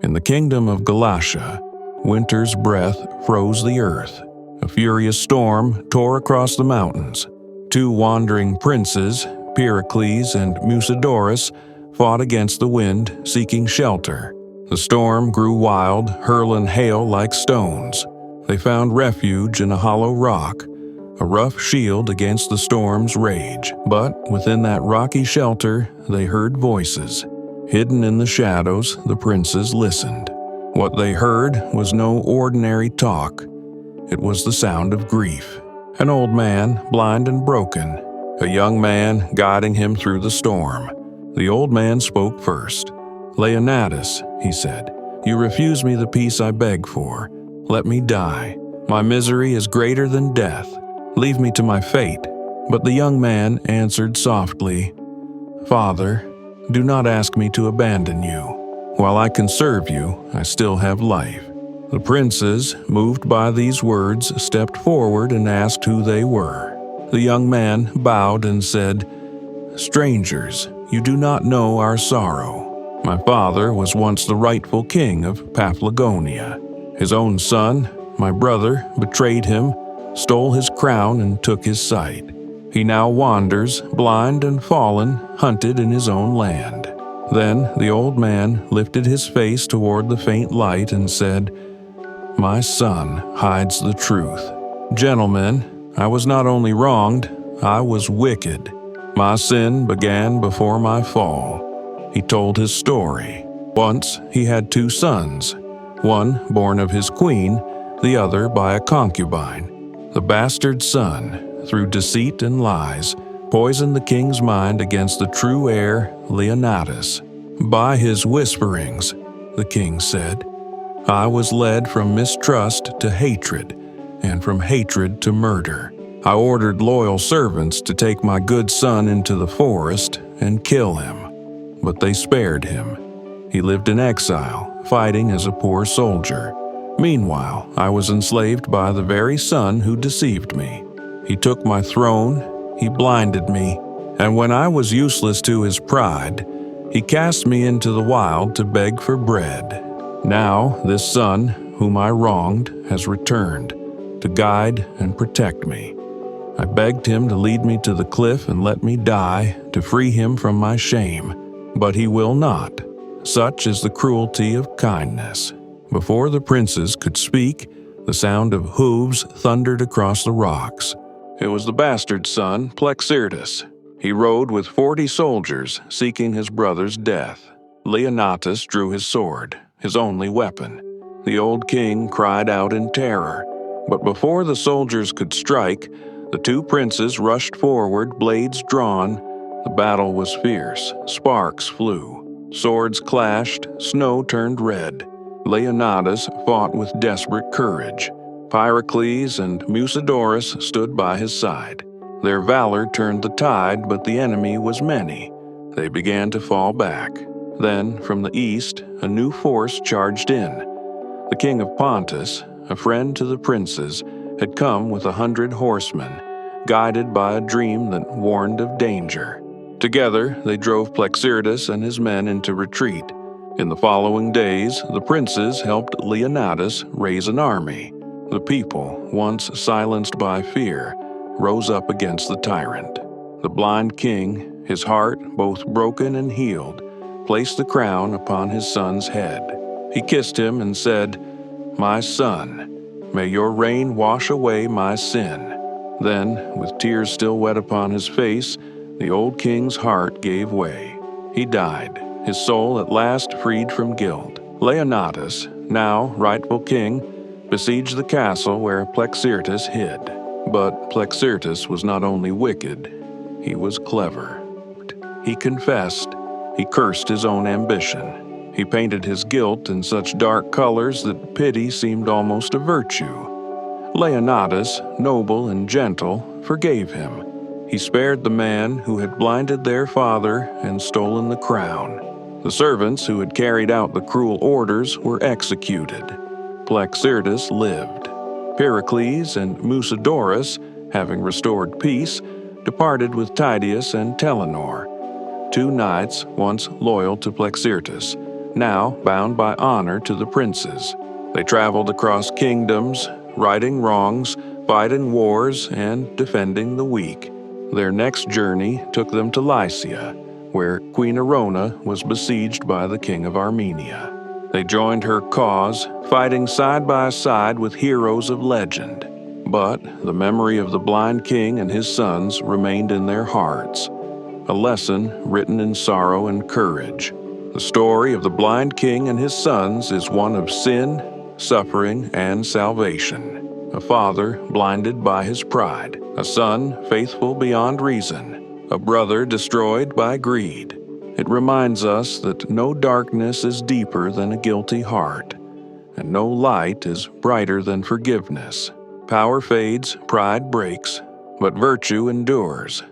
In the kingdom of Galacia, winter's breath froze the earth. A furious storm tore across the mountains. Two wandering princes, Pericles and Musidorus, fought against the wind, seeking shelter. The storm grew wild, hurling hail like stones. They found refuge in a hollow rock, a rough shield against the storm's rage. But within that rocky shelter, they heard voices. Hidden in the shadows, the princes listened. What they heard was no ordinary talk. It was the sound of grief. An old man, blind and broken, a young man guiding him through the storm. The old man spoke first. "Leonatus," he said, "you refuse me the peace I beg for. Let me die. My misery is greater than death. Leave me to my fate." But the young man answered softly, "Father, do not ask me to abandon you. While I can serve you, I still have life." The princes, moved by these words, stepped forward and asked who they were. The young man bowed and said, "Strangers, you do not know our sorrow. My father was once the rightful king of Paphlagonia. His own son, my brother, betrayed him, stole his crown and took his sight. He now wanders, blind and fallen, hunted in his own land." Then the old man lifted his face toward the faint light and said, "My son hides the truth. Gentlemen, I was not only wronged, I was wicked. My sin began before my fall." He told his story. Once he had two sons, one born of his queen, the other by a concubine. The bastard son, through deceit and lies, poisoned the king's mind against the true heir, Leonatus. "By his whisperings," the king said, "I was led from mistrust to hatred, and from hatred to murder. I ordered loyal servants to take my good son into the forest and kill him, but they spared him. He lived in exile, fighting as a poor soldier. Meanwhile, I was enslaved by the very son who deceived me. He took my throne, he blinded me, and when I was useless to his pride, he cast me into the wild to beg for bread. Now this son, whom I wronged, has returned, to guide and protect me. I begged him to lead me to the cliff and let me die, to free him from my shame, but he will not. Such is the cruelty of kindness." Before the princes could speak, the sound of hooves thundered across the rocks. It was the bastard son, Plexirtus. He rode with 40 soldiers, seeking his brother's death. Leonatus drew his sword, his only weapon. The old king cried out in terror, but before the soldiers could strike, the two princes rushed forward, blades drawn. The battle was fierce, sparks flew. Swords clashed, snow turned red. Leonatus fought with desperate courage. Pericles and Musidorus stood by his side. Their valor turned the tide, but the enemy was many. They began to fall back. Then, from the east, a new force charged in. The king of Pontus, a friend to the princes, had come with 100 horsemen, guided by a dream that warned of danger. Together, they drove Plexirtus and his men into retreat. In the following days, the princes helped Leonatus raise an army. The people, once silenced by fear, rose up against the tyrant. The blind king, his heart both broken and healed, placed the crown upon his son's head. He kissed him and said, "My son, may your reign wash away my sin." Then, with tears still wet upon his face, the old king's heart gave way. He died, his soul at last freed from guilt. Leonatus, now rightful king, besieged the castle where Plexirtus hid. But Plexirtus was not only wicked, he was clever. He confessed, he cursed his own ambition. He painted his guilt in such dark colors that pity seemed almost a virtue. Leonatus, noble and gentle, forgave him. He spared the man who had blinded their father and stolen the crown. The servants who had carried out the cruel orders were executed. Plexirtus lived. Pericles and Musidorus, having restored peace, departed with Tydeus and Telenor, 2 knights once loyal to Plexirtus, now bound by honor to the princes. They traveled across kingdoms, righting wrongs, fighting wars, and defending the weak. Their next journey took them to Lycia, where Queen Arona was besieged by the king of Armenia. They joined her cause, fighting side by side with heroes of legend. But the memory of the blind king and his sons remained in their hearts, a lesson written in sorrow and courage. The story of the blind king and his sons is one of sin, suffering, and salvation. A father blinded by his pride, a son faithful beyond reason, a brother destroyed by greed. It reminds us that no darkness is deeper than a guilty heart, and no light is brighter than forgiveness. Power fades, pride breaks, but virtue endures.